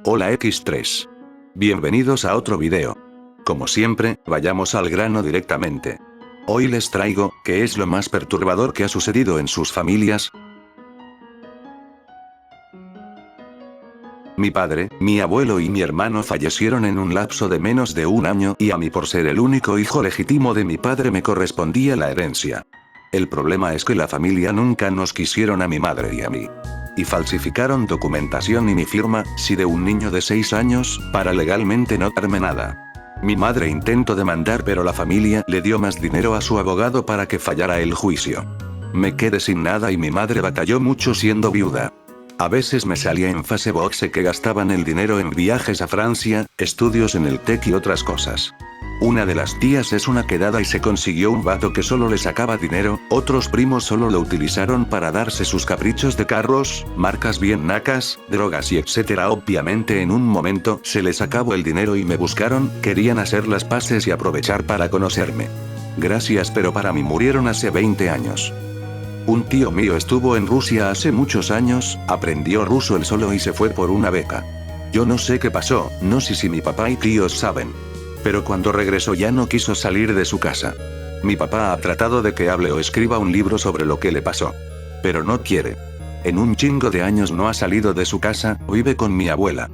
Hola X3. Bienvenidos a otro video. Como siempre, vayamos al grano directamente. Hoy les traigo, ¿qué es lo más perturbador que ha sucedido en sus familias? Mi padre, mi abuelo y mi hermano fallecieron en un lapso de menos de un año y a mí por ser el único hijo legítimo de mi padre me correspondía la herencia. El problema es que la familia nunca nos quisieron a mi madre y a mí. Y falsificaron documentación y mi firma, sí de un niño de 6 años, para legalmente no darme nada. Mi madre intentó demandar pero la familia le dio más dinero a su abogado para que fallara el juicio. Me quedé sin nada y mi madre batalló mucho siendo viuda. A veces me salía en Facebook que gastaban el dinero en viajes a Francia, estudios en el TEC y otras cosas. Una de las tías es una quedada y se consiguió un vato que solo le sacaba dinero, otros primos solo lo utilizaron para darse sus caprichos de carros, marcas bien nacas, drogas y etcétera. Obviamente en un momento se les acabó el dinero y me buscaron, querían hacer las paces y aprovechar para conocerme. Gracias pero para mí murieron hace 20 años. Un tío mío estuvo en Rusia hace muchos años, aprendió ruso él solo y se fue por una beca. Yo no sé qué pasó, no sé si mi papá y tíos saben. Pero cuando regresó ya no quiso salir de su casa. Mi papá ha tratado de que hable o escriba un libro sobre lo que le pasó. Pero no quiere. En un chingo de años no ha salido de su casa, vive con mi abuela.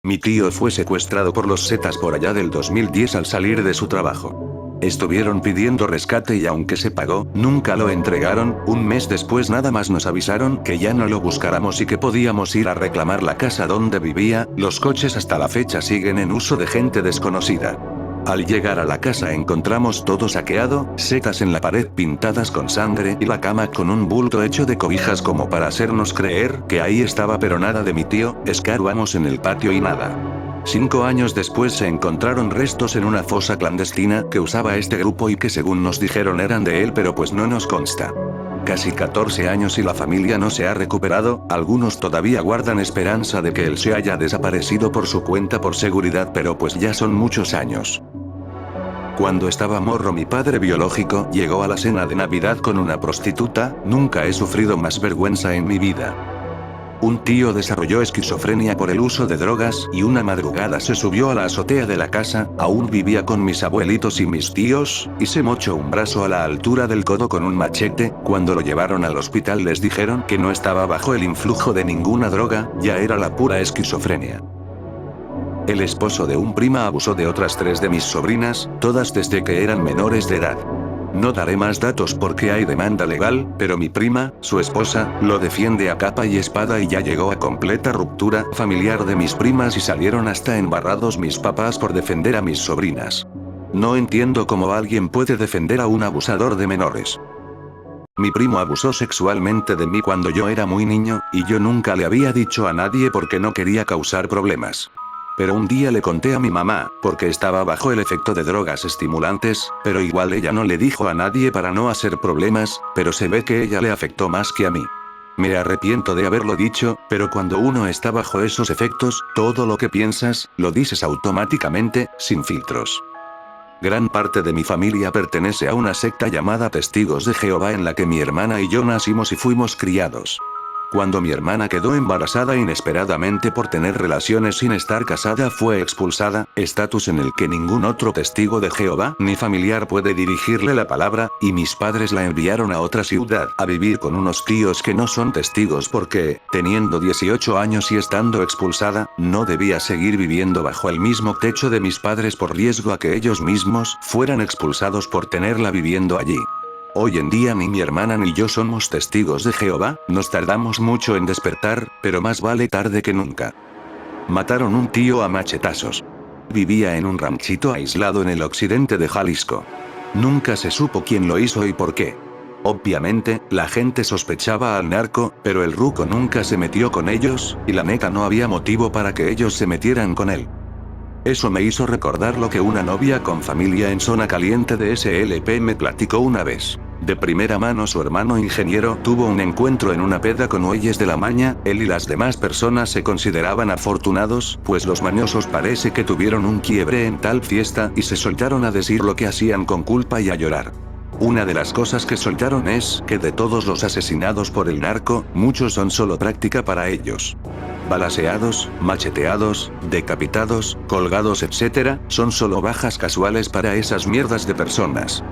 Mi tío fue secuestrado por los Zetas por allá del 2010 al salir de su trabajo. Estuvieron pidiendo rescate y aunque se pagó, nunca lo entregaron. Un mes después nada más nos avisaron que ya no lo buscáramos y que podíamos ir a reclamar la casa donde vivía. Los coches hasta la fecha siguen en uso de gente desconocida. Al llegar a la casa encontramos todo saqueado, setas en la pared pintadas con sangre y la cama con un bulto hecho de cobijas como para hacernos creer que ahí estaba, pero nada de mi tío. Escarbamos en el patio y nada. 5 años después se encontraron restos en una fosa clandestina que usaba este grupo y que según nos dijeron eran de él, pero pues no nos consta. Casi 14 años y la familia no se ha recuperado, algunos todavía guardan esperanza de que él se haya desaparecido por su cuenta por seguridad, pero pues ya son muchos años. Cuando estaba morro mi padre biológico llegó a la cena de Navidad con una prostituta, nunca he sufrido más vergüenza en mi vida. Un tío desarrolló esquizofrenia por el uso de drogas y una madrugada se subió a la azotea de la casa, aún vivía con mis abuelitos y mis tíos, y se mochó un brazo a la altura del codo con un machete. Cuando lo llevaron al hospital les dijeron que no estaba bajo el influjo de ninguna droga, ya era la pura esquizofrenia. El esposo de un prima abusó de otras 3 de mis sobrinas, todas desde que eran menores de edad. No daré más datos porque hay demanda legal, pero mi prima, su esposa, lo defiende a capa y espada y ya llegó a completa ruptura familiar de mis primas y salieron hasta embarrados mis papás por defender a mis sobrinas. No entiendo cómo alguien puede defender a un abusador de menores. Mi primo abusó sexualmente de mí cuando yo era muy niño, y yo nunca le había dicho a nadie porque no quería causar problemas. Pero un día le conté a mi mamá, porque estaba bajo el efecto de drogas estimulantes, pero igual ella no le dijo a nadie para no hacer problemas, pero se ve que ella le afectó más que a mí. Me arrepiento de haberlo dicho, pero cuando uno está bajo esos efectos, todo lo que piensas, lo dices automáticamente, sin filtros. Gran parte de mi familia pertenece a una secta llamada Testigos de Jehová en la que mi hermana y yo nacimos y fuimos criados. Cuando mi hermana quedó embarazada inesperadamente por tener relaciones sin estar casada fue expulsada, estatus en el que ningún otro testigo de Jehová ni familiar puede dirigirle la palabra, y mis padres la enviaron a otra ciudad a vivir con unos tíos que no son testigos porque, teniendo 18 años y estando expulsada, no debía seguir viviendo bajo el mismo techo de mis padres por riesgo a que ellos mismos fueran expulsados por tenerla viviendo allí. Hoy en día ni mi hermana ni yo somos testigos de Jehová, nos tardamos mucho en despertar, pero más vale tarde que nunca. Mataron un tío a machetazos. Vivía en un ranchito aislado en el occidente de Jalisco. Nunca se supo quién lo hizo y por qué. Obviamente, la gente sospechaba al narco, pero el ruco nunca se metió con ellos, y la neta no había motivo para que ellos se metieran con él. Eso me hizo recordar lo que una novia con familia en zona caliente de SLP me platicó una vez. De primera mano su hermano ingeniero tuvo un encuentro en una peda con güeyes de la maña, él y las demás personas se consideraban afortunados, pues los mañosos parece que tuvieron un quiebre en tal fiesta y se soltaron a decir lo que hacían con culpa y a llorar. Una de las cosas que soltaron es que de todos los asesinados por el narco, muchos son solo práctica para ellos. balaceados, macheteados, decapitados, colgados, etc., son solo bajas casuales para esas mierdas de personas.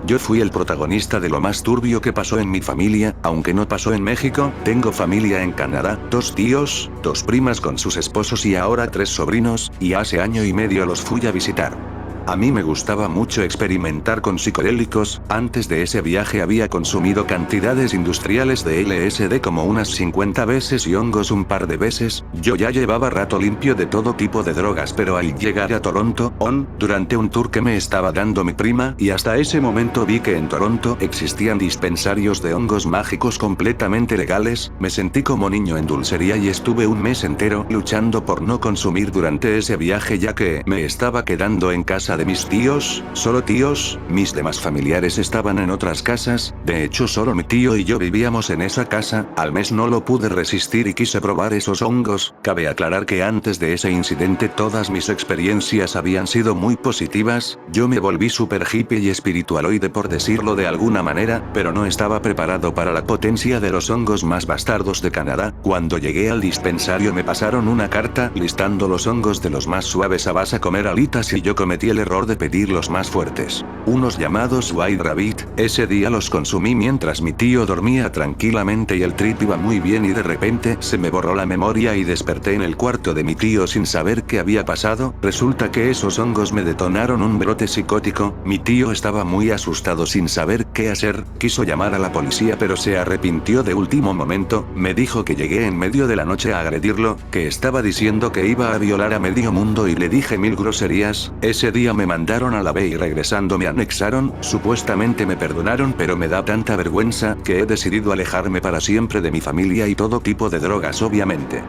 Yo fui el protagonista de lo más turbio que pasó en mi familia, aunque no pasó en México. Tengo familia en Canadá, 2 tíos, 2 primas con sus esposos y ahora 3 sobrinos, y hace año y medio los fui a visitar. A mí me gustaba mucho experimentar con psicodélicos. Antes de ese viaje había consumido cantidades industriales de LSD como unas 50 veces y hongos un par de veces. Yo ya llevaba rato limpio de todo tipo de drogas, pero al llegar a Toronto, durante un tour que me estaba dando mi prima, y hasta ese momento vi que en Toronto existían dispensarios de hongos mágicos completamente legales, me sentí como niño en dulcería y estuve un mes entero luchando por no consumir durante ese viaje, ya que me estaba quedando en casa de mis tíos, solo tíos. Mis demás familiares estaban en otras casas, de hecho solo mi tío y yo vivíamos en esa casa. Al mes no lo pude resistir y quise probar esos hongos. Cabe aclarar que antes de ese incidente todas mis experiencias habían sido muy positivas. Yo me volví super hippie y espiritualoide por decirlo de alguna manera, pero no estaba preparado para la potencia de los hongos más bastardos de Canadá. Cuando llegué al dispensario me pasaron una carta listando los hongos de los más suaves a base a comer alitas y yo cometí el error de pedir los más fuertes, unos llamados White Rabbit. Ese día los consumí mientras mi tío dormía tranquilamente y el trip iba muy bien y de repente se me borró la memoria y desperté en el cuarto de mi tío sin saber qué había pasado. Resulta que esos hongos me detonaron un brote psicótico. Mi tío estaba muy asustado sin saber qué hacer, quiso llamar a la policía pero se arrepintió de último momento. Me dijo que llegué en medio de la noche a agredirlo, que estaba diciendo que iba a violar a medio mundo y le dije 1000 groserías. Ese día me mandaron a la B y regresando me anexaron. Supuestamente me perdonaron, pero me da tanta vergüenza que he decidido alejarme para siempre de mi familia y todo tipo de drogas, obviamente.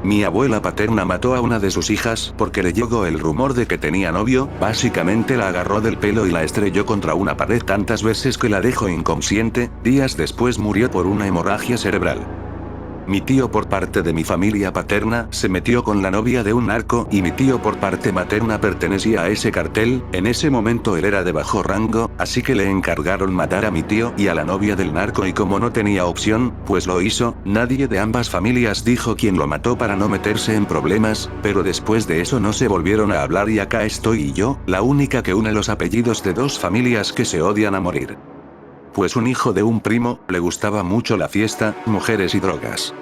Mi abuela paterna mató a una de sus hijas porque le llegó el rumor de que tenía novio. Básicamente la agarró del pelo y la estrelló contra una pared tantas veces que la dejó inconsciente. Días después murió por una hemorragia cerebral. Mi tío por parte de mi familia paterna se metió con la novia de un narco y mi tío por parte materna pertenecía a ese cartel. En ese momento él era de bajo rango, así que le encargaron matar a mi tío y a la novia del narco y como no tenía opción, pues lo hizo. Nadie de ambas familias dijo quién lo mató para no meterse en problemas, pero después de eso no se volvieron a hablar y acá estoy yo, la única que une los apellidos de 2 familias que se odian a morir. Pues un hijo de un primo, le gustaba mucho la fiesta, mujeres y drogas.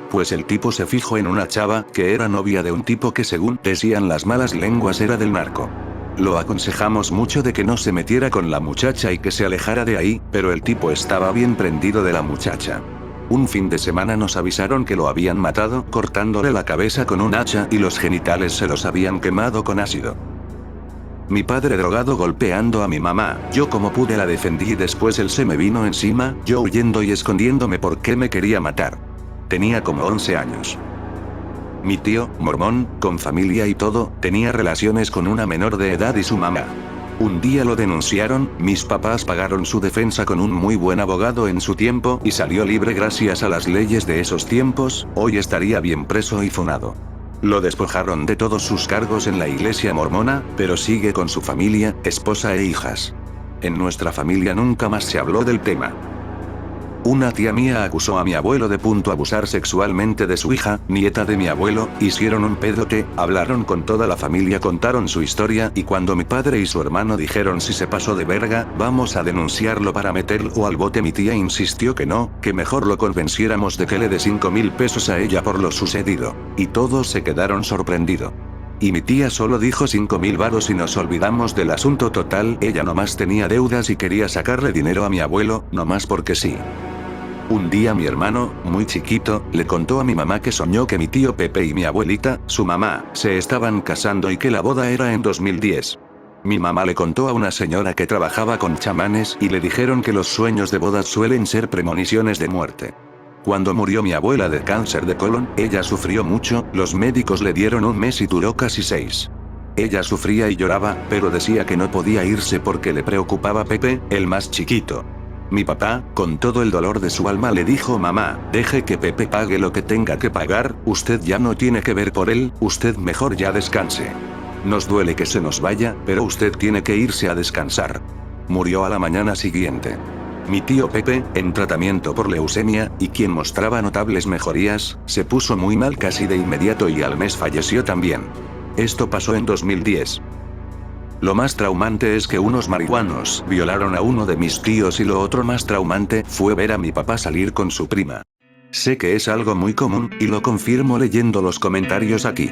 Pues el tipo se fijó en una chava, que era novia de un tipo que según decían las malas lenguas era del narco. Lo aconsejamos mucho de que no se metiera con la muchacha y que se alejara de ahí, pero el tipo estaba bien prendido de la muchacha. Un fin de semana nos avisaron que lo habían matado, cortándole la cabeza con un hacha y los genitales se los habían quemado con ácido. Mi padre drogado golpeando a mi mamá, yo como pude la defendí y después él se me vino encima, yo huyendo y escondiéndome porque me quería matar. Tenía como 11 años. Mi tío, mormón, con familia y todo, tenía relaciones con una menor de edad y su mamá. Un día lo denunciaron, mis papás pagaron su defensa con un muy buen abogado en su tiempo y salió libre gracias a las leyes de esos tiempos. Hoy estaría bien preso y funado. Lo despojaron de todos sus cargos en la iglesia mormona, pero sigue con su familia, esposa e hijas. En nuestra familia nunca más se habló del tema. Una tía mía acusó a mi abuelo de abusar sexualmente de su hija, nieta de mi abuelo. Hicieron un pedote, hablaron con toda la familia, contaron su historia y cuando mi padre y su hermano dijeron si se pasó de verga, vamos a denunciarlo para meterlo al bote, mi tía insistió que no, que mejor lo convenciéramos de que le dé 5,000 pesos a ella por lo sucedido. Y todos se quedaron sorprendidos. Y mi tía solo dijo 5,000 varos y nos olvidamos del asunto total. Ella nomás tenía deudas y quería sacarle dinero a mi abuelo, nomás porque sí. Un día mi hermano, muy chiquito, le contó a mi mamá que soñó que mi tío Pepe y mi abuelita, su mamá, se estaban casando y que la boda era en 2010. Mi mamá le contó a una señora que trabajaba con chamanes y le dijeron que los sueños de bodas suelen ser premoniciones de muerte. Cuando murió mi abuela de cáncer de colon, ella sufrió mucho, los médicos le dieron 1 mes y duró casi 6. Ella sufría y lloraba, pero decía que no podía irse porque le preocupaba Pepe, el más chiquito. Mi papá, con todo el dolor de su alma, le dijo: mamá, deje que Pepe pague lo que tenga que pagar, usted ya no tiene que ver por él, usted mejor ya descanse. Nos duele que se nos vaya, pero usted tiene que irse a descansar. Murió a la mañana siguiente. Mi tío Pepe, en tratamiento por leucemia, y quien mostraba notables mejorías, se puso muy mal casi de inmediato y al mes falleció también. Esto pasó en 2010. Lo más traumante es que unos marihuanos violaron a uno de mis tíos y lo otro más traumante fue ver a mi papá salir con su prima. Sé que es algo muy común, y lo confirmo leyendo los comentarios aquí.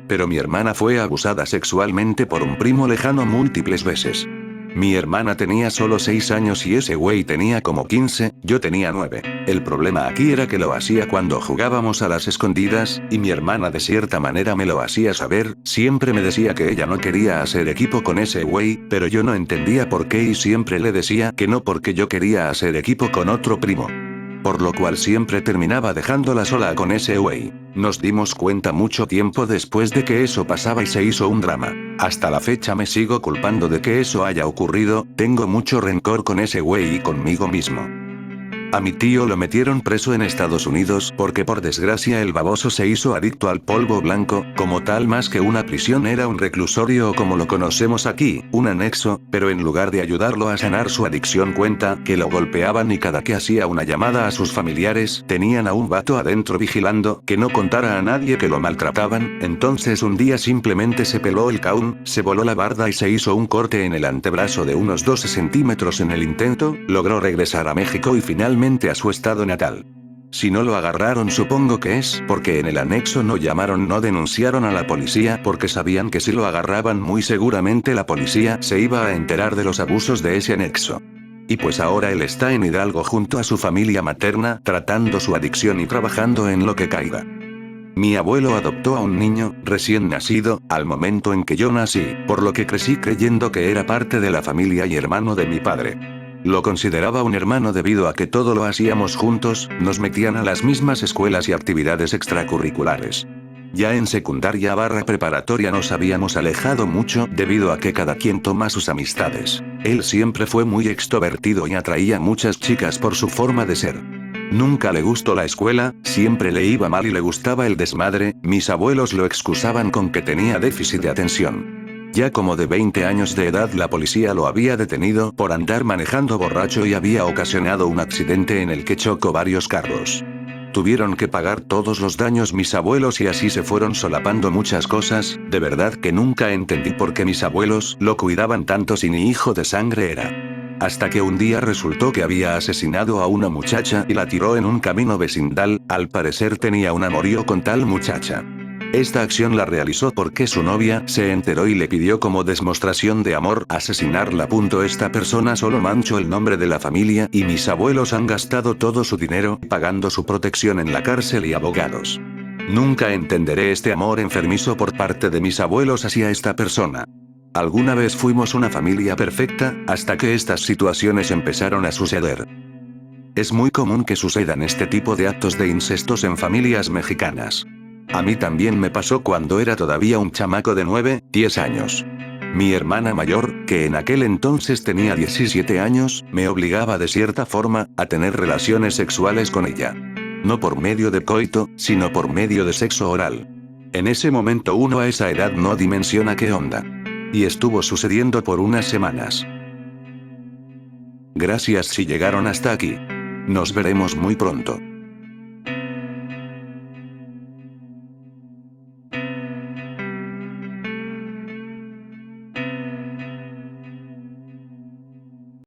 Pero mi hermana fue abusada sexualmente por un primo lejano múltiples veces. Mi hermana tenía solo 6 años y ese güey tenía como 15, yo tenía 9. El problema aquí era que lo hacía cuando jugábamos a las escondidas, y mi hermana de cierta manera me lo hacía saber, siempre me decía que ella no quería hacer equipo con ese güey, pero yo no entendía por qué y siempre le decía que no porque yo quería hacer equipo con otro primo. Por lo cual siempre terminaba dejándola sola con ese güey. Nos dimos cuenta mucho tiempo después de que eso pasaba y se hizo un drama. Hasta la fecha me sigo culpando de que eso haya ocurrido, tengo mucho rencor con ese güey y conmigo mismo. A mi tío lo metieron preso en Estados Unidos porque por desgracia el baboso se hizo adicto al polvo blanco, como tal más que una prisión era un reclusorio o como lo conocemos aquí, un anexo, pero en lugar de ayudarlo a sanar su adicción cuenta que lo golpeaban y cada que hacía una llamada a sus familiares tenían a un vato adentro vigilando que no contara a nadie que lo maltrataban, entonces un día simplemente se peló el caún, se voló la barda y se hizo un corte en el antebrazo de unos 12 centímetros en el intento, logró regresar a México y finalmente a su estado natal. Si no lo agarraron supongo que es porque en el anexo no llamaron, no denunciaron a la policía porque sabían que si lo agarraban muy seguramente la policía se iba a enterar de los abusos de ese anexo. Y pues ahora él está en Hidalgo junto a su familia materna, tratando su adicción y trabajando en lo que caiga. Mi abuelo adoptó a un niño, recién nacido, al momento en que yo nací, por lo que crecí creyendo que era parte de la familia y hermano de mi padre. Lo consideraba un hermano debido a que todo lo hacíamos juntos, nos metían a las mismas escuelas y actividades extracurriculares. Ya en secundaria / preparatoria nos habíamos alejado mucho debido a que cada quien toma sus amistades. Él siempre fue muy extrovertido y atraía muchas chicas por su forma de ser. Nunca le gustó la escuela, siempre le iba mal y le gustaba el desmadre, mis abuelos lo excusaban con que tenía déficit de atención. Ya como de 20 años de edad la policía lo había detenido por andar manejando borracho y había ocasionado un accidente en el que chocó varios carros. Tuvieron que pagar todos los daños mis abuelos y así se fueron solapando muchas cosas, de verdad que nunca entendí por qué mis abuelos lo cuidaban tanto si ni hijo de sangre era. Hasta que un día resultó que había asesinado a una muchacha y la tiró en un camino vecinal, al parecer tenía un amorío con tal muchacha. Esta acción la realizó porque su novia se enteró y le pidió como demostración de amor asesinarla. Esta persona solo manchó el nombre de la familia y mis abuelos han gastado todo su dinero pagando su protección en la cárcel y abogados. Nunca entenderé este amor enfermizo por parte de mis abuelos hacia esta persona. Alguna vez fuimos una familia perfecta, hasta que estas situaciones empezaron a suceder. Es muy común que sucedan este tipo de actos de incestos en familias mexicanas. A mí también me pasó cuando era todavía un chamaco de 9, 10 años. Mi hermana mayor, que en aquel entonces tenía 17 años, me obligaba de cierta forma a tener relaciones sexuales con ella. No por medio de coito, sino por medio de sexo oral. En ese momento uno a esa edad no dimensiona qué onda. Y estuvo sucediendo por unas semanas. Gracias si llegaron hasta aquí. Nos veremos muy pronto.